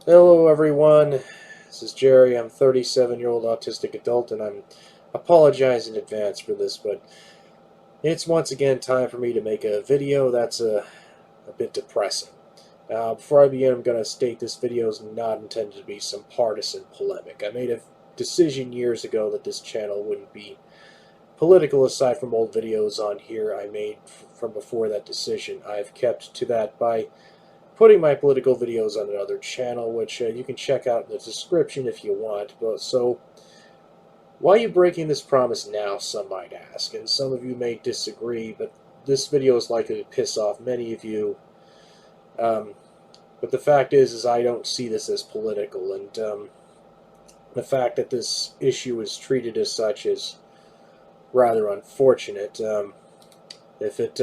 Hello everyone, this is Jerry. I'm a 37-year-old autistic adult and I'm apologize in advance for this, but it's once again time for me to make a video that's a bit depressing. Before I begin, I'm going to state this video is not intended to be some partisan polemic. I made a decision years ago that this channel wouldn't be political aside from old videos on here I made from before that decision. I've kept to that by putting my political videos on another channel, which you can check out in the description if you want. But so, why are you breaking this promise now, some might ask, and some of you may disagree, but this video is likely to piss off many of you. Um, but the fact is I don't see this as political, and the fact that this issue is treated as such is rather unfortunate. If it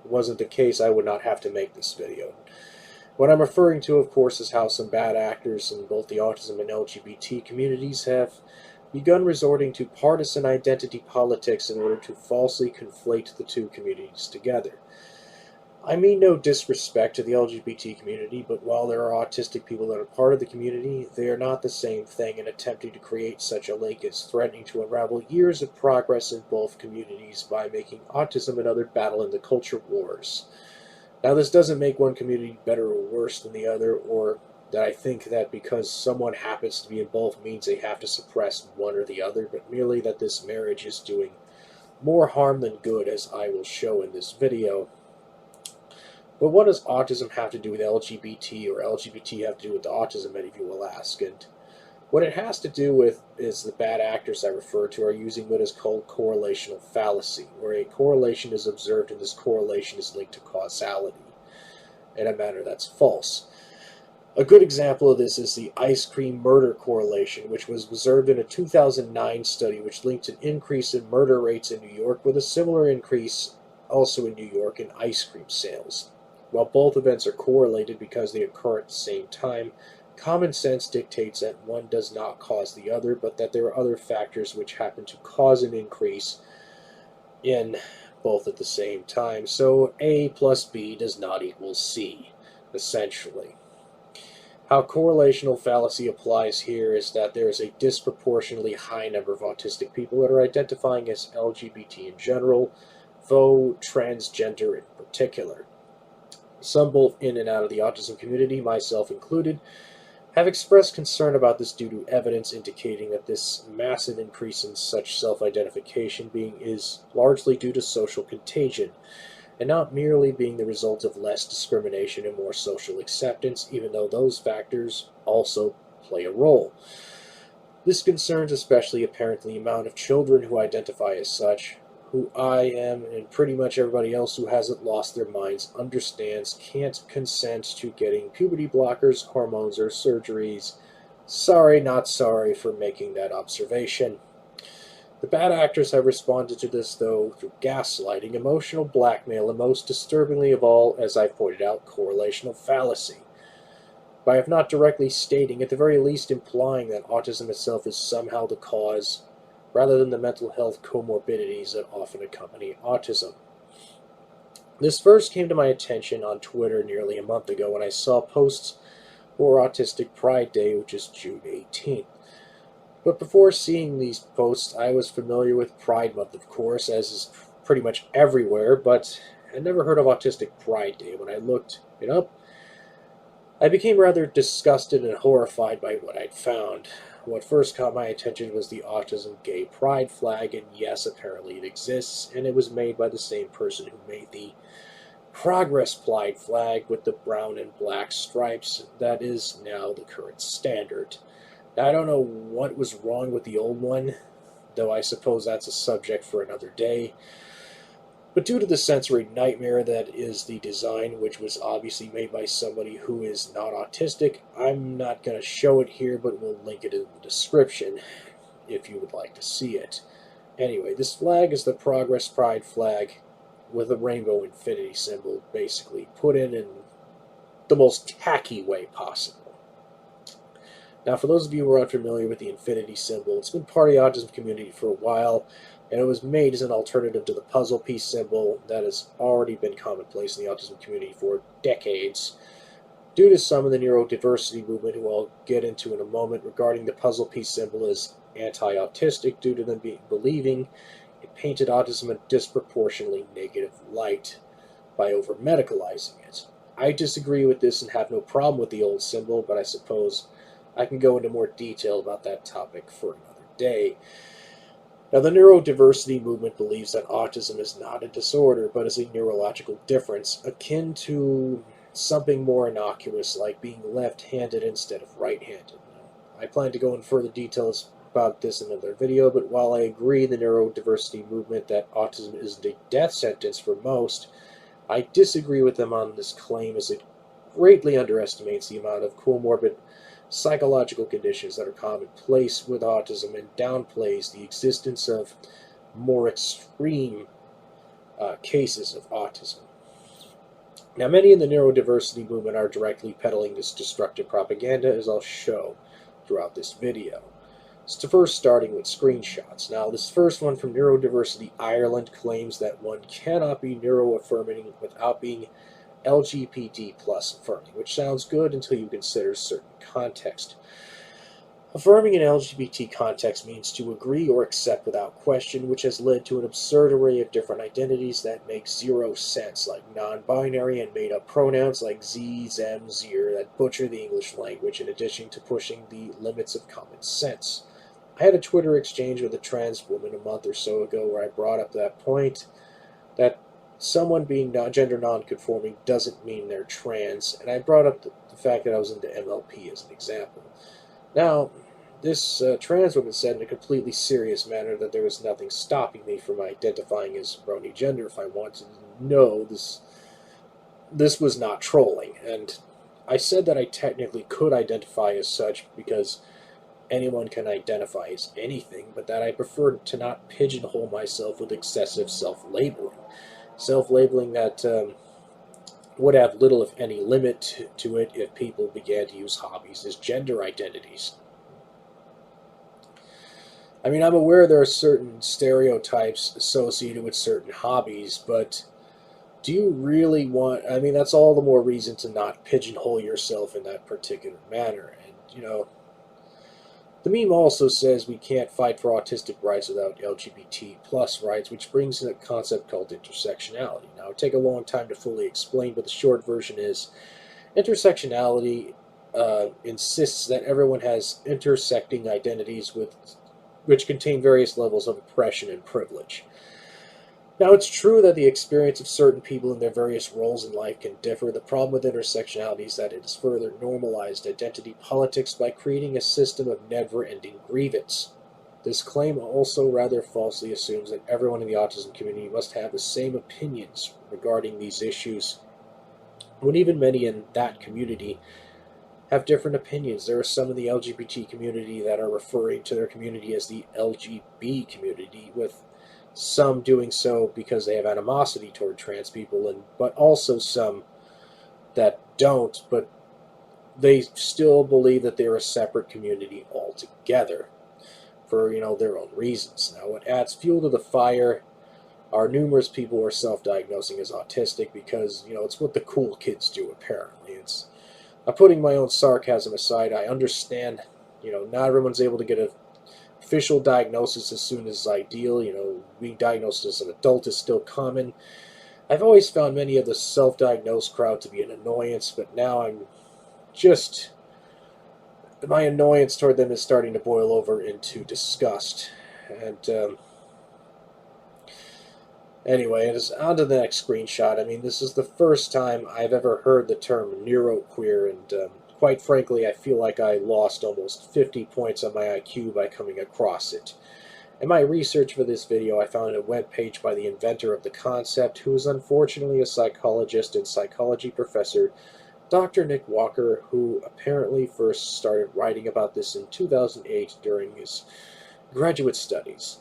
wasn't the case, I would not have to make this video. What I'm referring to, of course, is how some bad actors in both the autism and LGBT communities have begun resorting to partisan identity politics in order to falsely conflate the two communities together. I mean no disrespect to the LGBT community, but while there are autistic people that are part of the community, they are not the same thing, and attempting to create such a link is threatening to unravel years of progress in both communities by making autism another battle in the culture wars. Now, this doesn't make one community better or worse than the other, or that I think that because someone happens to be in both means they have to suppress one or the other, but merely that this marriage is doing more harm than good, as I will show in this video. But what does autism have to do with LGBT, or LGBT have to do with autism, many of you will ask? And what it has to do with is the bad actors I refer to are using what is called correlational fallacy, where a correlation is observed and this correlation is linked to causality in a manner that's false. A good example of this is the ice cream murder correlation, which was observed in a 2009 study which linked an increase in murder rates in New York with a similar increase also in New York in ice cream sales. While both events are correlated because they occur at the same time, common sense dictates that one does not cause the other, but that there are other factors which happen to cause an increase in both at the same time. So A plus B does not equal C, essentially. How correlational fallacy applies here is that there is a disproportionately high number of autistic people that are identifying as LGBT in general, though transgender in particular. Some both in and out of the autism community, myself included, have expressed concern about this due to evidence indicating that this massive increase in such self-identification being is largely due to social contagion, and not merely being the result of less discrimination and more social acceptance, even though those factors also play a role. This concerns especially apparently the amount of children who identify as such, who I am, and pretty much everybody else who hasn't lost their minds understands can't consent to getting puberty blockers, hormones, or surgeries. Sorry, not sorry for making that observation. The bad actors have responded to this, though, through gaslighting, emotional blackmail, and most disturbingly of all, as I've pointed out, correlational fallacy. By if not directly stating, at the very least implying that autism itself is somehow the cause, rather than the mental health comorbidities that often accompany autism. This first came to my attention on Twitter nearly a month ago when I saw posts for Autistic Pride Day, which is June 18th. But before seeing these posts, I was familiar with Pride Month, of course, as is pretty much everywhere, but I never heard of Autistic Pride Day. When I looked it up, I became rather disgusted and horrified by what I'd found. What first caught my attention was the Autism Gay Pride flag, and yes, apparently it exists, and it was made by the same person who made the Progress Pride flag with the brown and black stripes that is now the current standard. Now, I don't know what was wrong with the old one, though I suppose that's a subject for another day. But due to the sensory nightmare that is the design, which was obviously made by somebody who is not autistic, I'm not going to show it here, but we'll link it in the description if you would like to see it. Anyway, this flag is the Progress Pride flag with a rainbow infinity symbol, basically put in the most tacky way possible. Now, for those of you who are unfamiliar with the infinity symbol, it's been part of the autism community for a while, and it was made as an alternative to the puzzle piece symbol that has already been commonplace in the autism community for decades, due to some of the neurodiversity movement, who I'll get into in a moment, regarding the puzzle piece symbol as anti-autistic due to them believing it painted autism in a disproportionately negative light by over-medicalizing it. I disagree with this and have no problem with the old symbol, but I suppose I can go into more detail about that topic for another day. Now, the neurodiversity movement believes that autism is not a disorder, but is a neurological difference, akin to something more innocuous like being left-handed instead of right-handed. I plan to go in further details about this in another video, but while I agree the neurodiversity movement that autism isn't a death sentence for most, I disagree with them on this claim, as it greatly underestimates the amount of comorbid psychological conditions that are commonplace with autism and downplays the existence of more extreme cases of autism. Now, many in the neurodiversity movement are directly peddling this destructive propaganda, as I'll show throughout this video. So first, starting with screenshots. Now, this first one from Neurodiversity Ireland claims that one cannot be neuroaffirming without being LGBT plus affirming, which sounds good until you consider certain context. Affirming in LGBT context means to agree or accept without question, which has led to an absurd array of different identities that make zero sense, like non-binary and made-up pronouns like z, them, zir, that butcher the English language, in addition to pushing the limits of common sense. I had a Twitter exchange with a trans woman a month or so ago where I brought up that point, that someone being gender non-conforming doesn't mean they're trans, and I brought up the fact that I was into MLP as an example. Now, this trans woman said in a completely serious manner that there was nothing stopping me from identifying as brony gender if I wanted to know. This was not trolling, and I said that I technically could identify as such because anyone can identify as anything, but that I preferred to not pigeonhole myself with excessive self-labeling. Self-labeling that would have little, if any, limit to it if people began to use hobbies as gender identities. I mean, I'm aware there are certain stereotypes associated with certain hobbies, but do you really want... I mean, that's all the more reason to not pigeonhole yourself in that particular manner. And, you know, the meme also says we can't fight for autistic rights without LGBT plus rights, which brings in a concept called intersectionality. Now, it would take a long time to fully explain, but the short version is intersectionality insists that everyone has intersecting identities which contain various levels of oppression and privilege. Now, it's true that the experience of certain people in their various roles in life can differ. The problem with intersectionality is that it has further normalized identity politics by creating a system of never-ending grievance. This claim also rather falsely assumes that everyone in the autism community must have the same opinions regarding these issues, when even many in that community have different opinions. There are some in the LGBT community that are referring to their community as the LGB community, with some doing so because they have animosity toward trans people, but also some that don't, but they still believe that they're a separate community altogether for, their own reasons. Now, what adds fuel to the fire are numerous people who are self-diagnosing as autistic because, it's what the cool kids do, apparently. Putting my own sarcasm aside, I understand, not everyone's able to get a official diagnosis as soon as ideal. Being diagnosed as an adult is still common. I've always found many of the self-diagnosed crowd to be an annoyance, but now my annoyance toward them is starting to boil over into disgust. And anyway, on to the next screenshot. I mean, this is the first time I've ever heard the term neuroqueer, and quite frankly, I feel like I lost almost 50 points on my IQ by coming across it. In my research for this video, I found a webpage by the inventor of the concept, who is unfortunately a psychologist and psychology professor, Dr. Nick Walker, who apparently first started writing about this in 2008 during his graduate studies.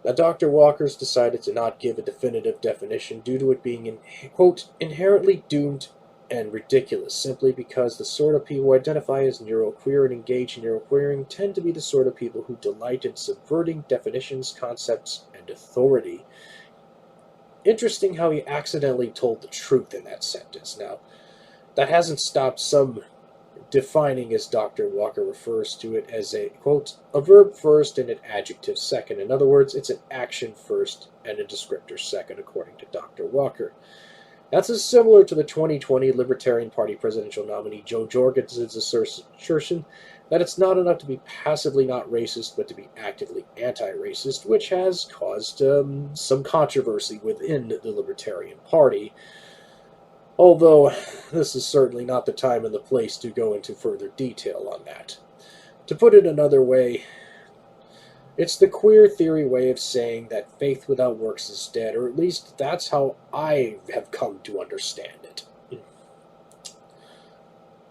Now, Dr. Walker's decided to not give a definitive definition due to it being, quote, inherently doomed and ridiculous, simply because the sort of people who identify as neuroqueer and engage in neuroqueering tend to be the sort of people who delight in subverting definitions, concepts, and authority. Interesting how he accidentally told the truth in that sentence. Now, That hasn't stopped some defining, as Dr. Walker refers to it, as a, quote, a verb first and an adjective second. In other words, it's an action first and a descriptor second, according to Dr. Walker. That's as similar to the 2020 Libertarian Party presidential nominee Joe Jorgensen's assertion that it's not enough to be passively not racist, but to be actively anti-racist, which has caused some controversy within the Libertarian Party. Although this is certainly not the time and the place to go into further detail on that. To put it another way, it's the queer theory way of saying that faith without works is dead, or at least that's how I have come to understand it.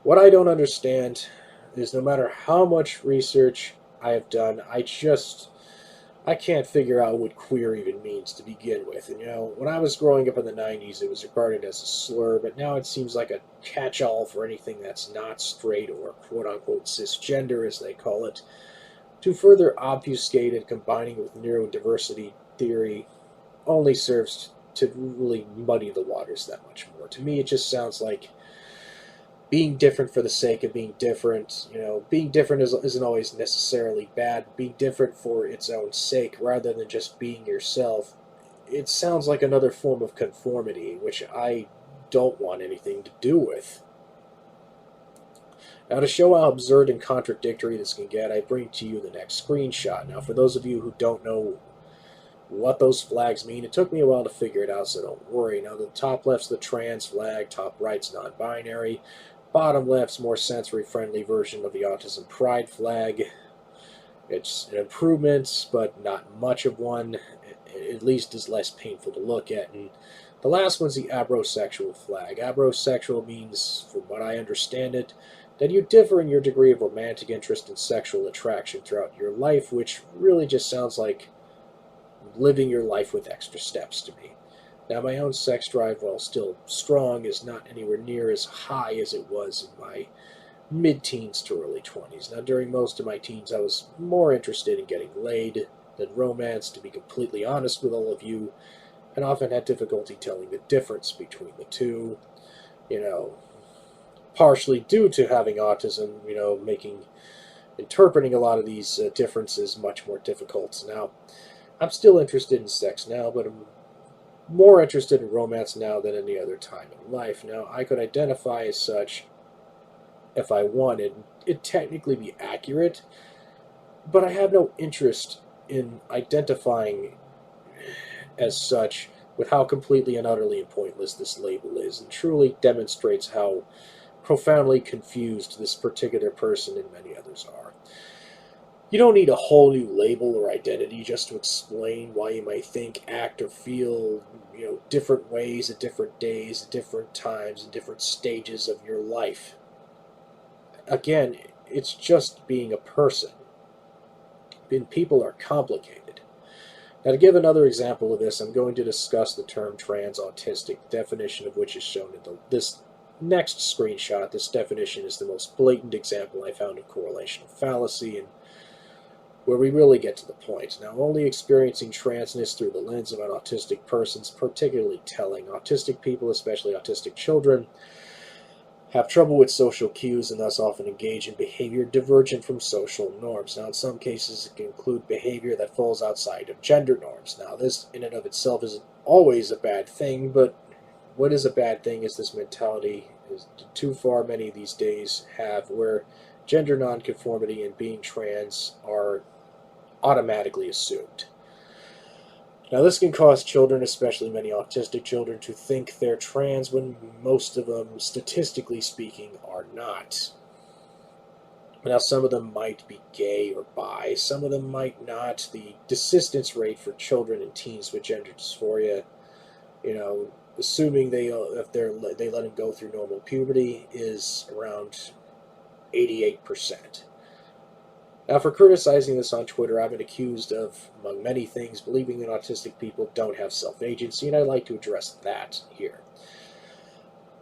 What I don't understand is no matter how much research I have done, I can't figure out what queer even means to begin with. And, when I was growing up in the 90s, it was regarded as a slur, but now it seems like a catch-all for anything that's not straight or quote-unquote cisgender, as they call it. To further obfuscate and combining with neurodiversity theory only serves to really muddy the waters that much more. To me, it just sounds like being different for the sake of being different. Being different isn't always necessarily bad. Being different for its own sake, rather than just being yourself, it sounds like another form of conformity, which I don't want anything to do with. Now, to show how absurd and contradictory this can get, I bring to you the next screenshot. Now, for those of you who don't know what those flags mean, it took me a while to figure it out, so don't worry. Now, the top left's the trans flag, top right's non-binary, bottom left's more sensory-friendly version of the autism pride flag. It's an improvement, but not much of one. At least is less painful to look at. And the last one's the abrosexual flag. Abrosexual means, from what I understand it, that you differ in your degree of romantic interest and sexual attraction throughout your life, which really just sounds like living your life with extra steps to me. Now, my own sex drive, while still strong, is not anywhere near as high as it was in my mid-teens to early 20s. Now, during most of my teens, I was more interested in getting laid than romance, to be completely honest with all of you, and often had difficulty telling the difference between the two. Partially due to having autism, making interpreting a lot of these differences much more difficult. Now, I'm still interested in sex now, but I'm more interested in romance now than any other time in life. Now, I could identify as such if I wanted. It'd technically be accurate, but I have no interest in identifying as such with how completely and utterly pointless this label is, and truly demonstrates how profoundly confused this particular person and many others are. You don't need a whole new label or identity just to explain why you might think, act, or feel, different ways at different days, at different times, and different stages of your life. Again, it's just being a person. And people are complicated. Now, to give another example of this, I'm going to discuss the term trans autistic, the definition of which is shown in this next screenshot. This definition is the most blatant example I found of correlational fallacy, and where we really get to the point. Now, only experiencing transness through the lens of an autistic person is particularly telling. Autistic people, especially autistic children, have trouble with social cues and thus often engage in behavior divergent from social norms. Now, in some cases, it can include behavior that falls outside of gender norms. Now, this in and of itself isn't always a bad thing, but what is a bad thing is this mentality is too far many these days have, where gender nonconformity and being trans are automatically assumed. Now, this can cause children, especially many autistic children, to think they're trans when most of them, statistically speaking, are not. Now, some of them might be gay or bi, some of them might not. The desistance rate for children and teens with gender dysphoria, assuming they let them go through normal puberty, is around 88%. Now, for criticizing this on Twitter, I've been accused of, among many things, believing that autistic people don't have self-agency, and I'd like to address that here.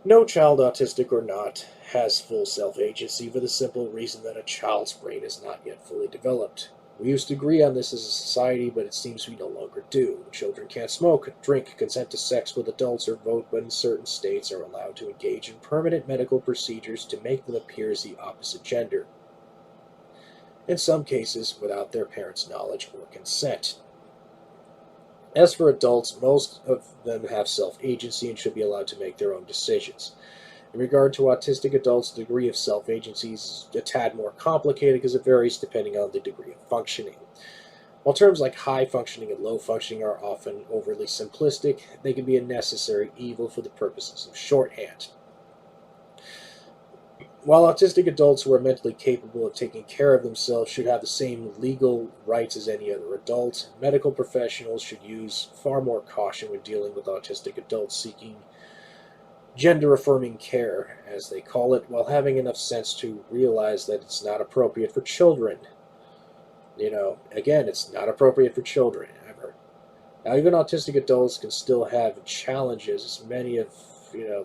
No child, autistic or not, has full self-agency for the simple reason that a child's brain is not yet fully developed. We used to agree on this as a society, but it seems we no longer do. Children can't smoke, drink, consent to sex with adults, or vote, but in certain states are allowed to engage in permanent medical procedures to make them appear as the opposite gender, in some cases without their parents' knowledge or consent. As for adults, most of them have self-agency and should be allowed to make their own decisions. In regard to autistic adults, the degree of self-agency is a tad more complicated because it varies depending on the degree of functioning. While terms like high functioning and low functioning are often overly simplistic, they can be a necessary evil for the purposes of shorthand. While autistic adults who are mentally capable of taking care of themselves should have the same legal rights as any other adult, medical professionals should use far more caution when dealing with autistic adults seeking gender affirming care, as they call it, while having enough sense to realize that it's not appropriate for children. Again, it's not appropriate for children ever. Now, even autistic adults can still have challenges. Many of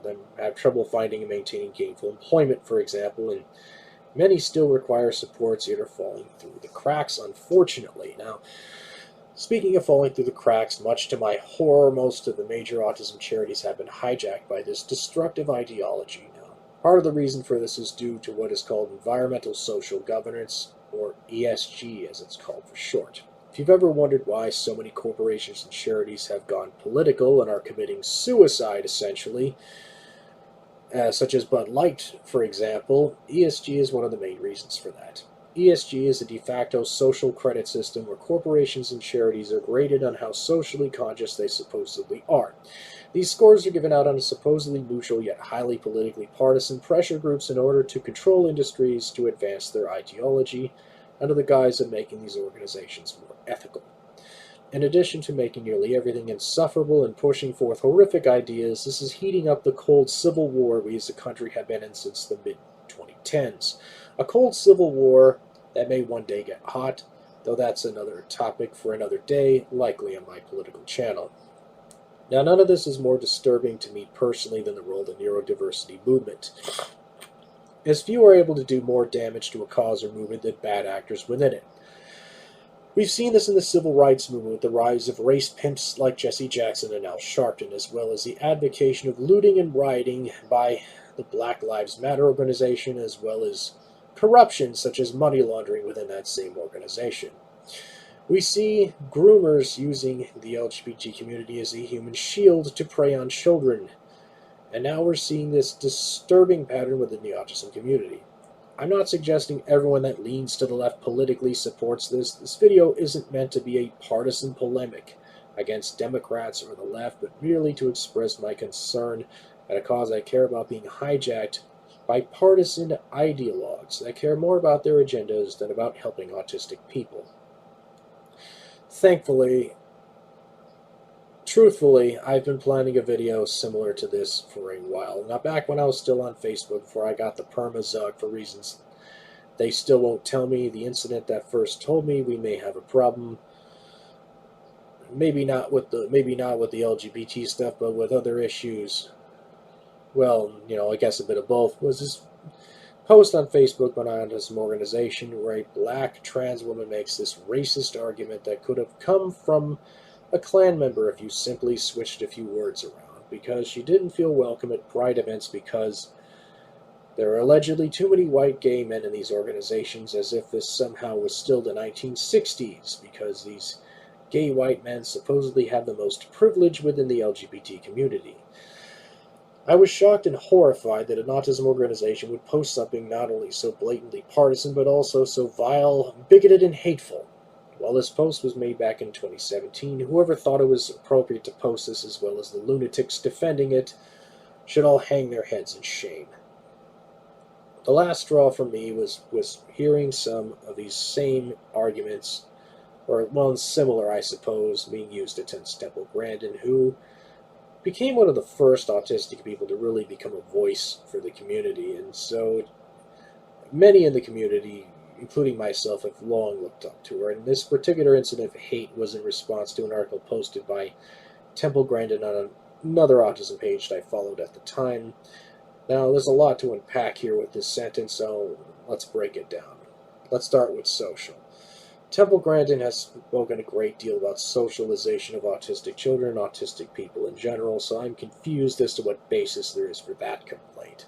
them have trouble finding and maintaining gainful employment, for example, and many still require supports that are falling through the cracks, unfortunately. Now, speaking of falling through the cracks, much to my horror, most of the major autism charities have been hijacked by this destructive ideology. Now, part of the reason for this is due to what is called environmental social governance, or ESG as it's called for short. If you've ever wondered why so many corporations and charities have gone political and are committing suicide, essentially, such as Bud Light, for example, ESG is one of the main reasons for that. ESG is a de facto social credit system where corporations and charities are graded on how socially conscious they supposedly are. These scores are given out on supposedly neutral yet highly politically partisan pressure groups in order to control industries to advance their ideology under the guise of making these organizations more ethical. In addition to making nearly everything insufferable and pushing forth horrific ideas, this is heating up the cold civil war we as a country have been in since the mid-2010s. A cold civil war that may one day get hot, though that's another topic for another day, likely on my political channel. Now, none of this is more disturbing to me personally than the role of the neurodiversity movement, as few are able to do more damage to a cause or movement than bad actors within it. We've seen this in the civil rights movement with the rise of race pimps like Jesse Jackson and Al Sharpton, as well as the advocation of looting and rioting by the Black Lives Matter organization, as well as corruption such as money laundering within that same organization. We see groomers using the LGBT community as a human shield to prey on children, and now we're seeing this disturbing pattern within the autism community. I'm not suggesting everyone that leans to the left politically supports this. This video isn't meant to be a partisan polemic against Democrats or the left, but merely to express my concern at a cause I care about being hijacked by partisan ideologues that care more about their agendas than about helping autistic people. Truthfully, I've been planning a video similar to this for a while. Now, back when I was still on Facebook, before I got the perma-zug for reasons they still won't tell me, the incident that first told me we may have a problem. Maybe not with the LGBT stuff, but with other issues. Well, I guess a bit of both. Was this post on Facebook on Autism organization where a black trans woman makes this racist argument that could have come from a Klan member if you simply switched a few words around, because she didn't feel welcome at Pride events because there are allegedly too many white gay men in these organizations, as if this somehow was still the 1960s, because these gay white men supposedly have the most privilege within the LGBT community. I was shocked and horrified that an autism organization would post something not only so blatantly partisan, but also so vile, bigoted, and hateful. While this post was made back in 2017, whoever thought it was appropriate to post this, as well as the lunatics defending it, should all hang their heads in shame. The last straw for me was hearing some of these same arguments, or one similar, I suppose, being used against Temple Grandin, who became one of the first autistic people to really become a voice for the community, and so many in the community, including myself, have long looked up to her. And this particular incident of hate was in response to an article posted by Temple Grandin on another autism page that I followed at the time. Now, there's a lot to unpack here with this sentence, so let's break it down. Let's start with social. Temple Grandin has spoken a great deal about socialization of autistic children and autistic people in general, so I'm confused as to what basis there is for that complaint.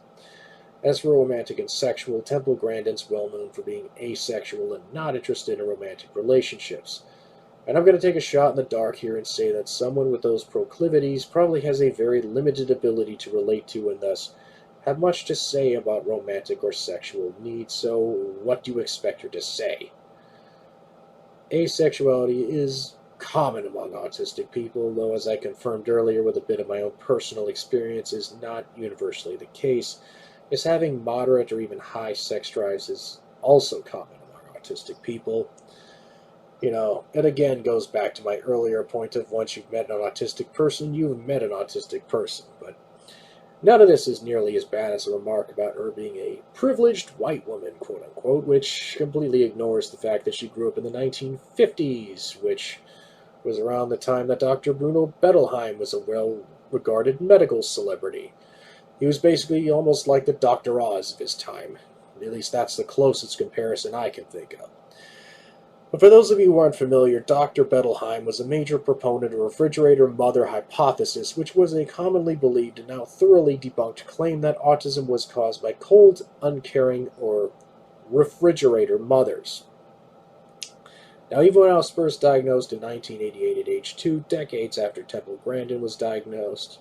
As for romantic and sexual, Temple Grandin's well known for being asexual and not interested in romantic relationships. And I'm going to take a shot in the dark here and say that someone with those proclivities probably has a very limited ability to relate to and thus have much to say about romantic or sexual needs, so what do you expect her to say? Asexuality is common among autistic people, though as I confirmed earlier with a bit of my own personal experience is not universally the case, as having moderate or even high sex drives is also common among autistic people. It again goes back to my earlier point of once you've met an autistic person, you've met an autistic person. But none of this is nearly as bad as a remark about her being a privileged white woman, quote unquote, which completely ignores the fact that she grew up in the 1950s, which was around the time that Dr. Bruno Bettelheim was a well regarded medical celebrity. He was basically almost like the Dr. Oz of his time. At least that's the closest comparison I can think of. But for those of you who aren't familiar, Dr. Bettelheim was a major proponent of refrigerator mother hypothesis, which was a commonly believed and now thoroughly debunked claim that autism was caused by cold, uncaring, or refrigerator mothers. Now, even when I was first diagnosed in 1988 at age 2, decades after Temple Grandin was diagnosed,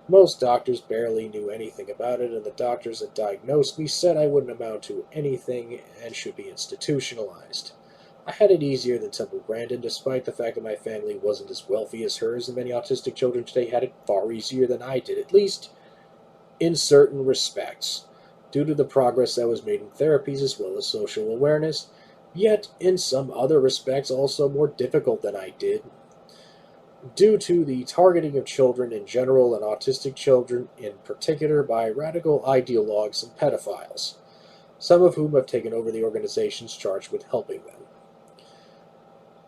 most doctors barely knew anything about it, and the doctors that diagnosed me said I wouldn't amount to anything and should be institutionalized. I had it easier than Temple Grandin, despite the fact that my family wasn't as wealthy as hers, and many autistic children today had it far easier than I did, at least in certain respects, due to the progress that was made in therapies as well as social awareness, yet in some other respects also more difficult than I did, due to the targeting of children in general and autistic children in particular by radical ideologues and pedophiles, some of whom have taken over the organizations charged with helping them.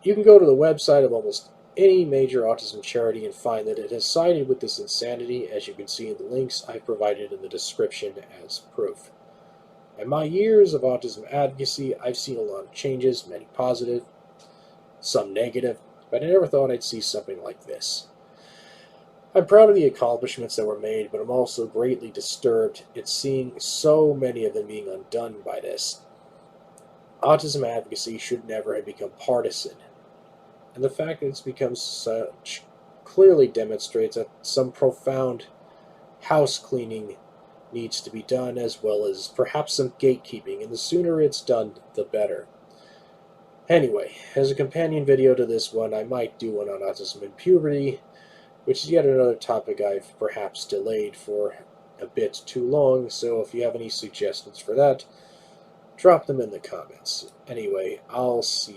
You can go to the website of almost any major autism charity and find that it has sided with this insanity, as you can see in the links I provided in the description as proof. In my years of autism advocacy, I've seen a lot of changes, many positive, some negative, but I never thought I'd see something like this. I'm proud of the accomplishments that were made, but I'm also greatly disturbed at seeing so many of them being undone by this. Autism advocacy should never have become partisan, and the fact that it's become such clearly demonstrates that some profound house cleaning needs to be done, as well as perhaps some gatekeeping, and the sooner it's done, the better. Anyway, as a companion video to this one, I might do one on autism and puberty, which is yet another topic I've perhaps delayed for a bit too long, so if you have any suggestions for that, drop them in the comments. Anyway, I'll see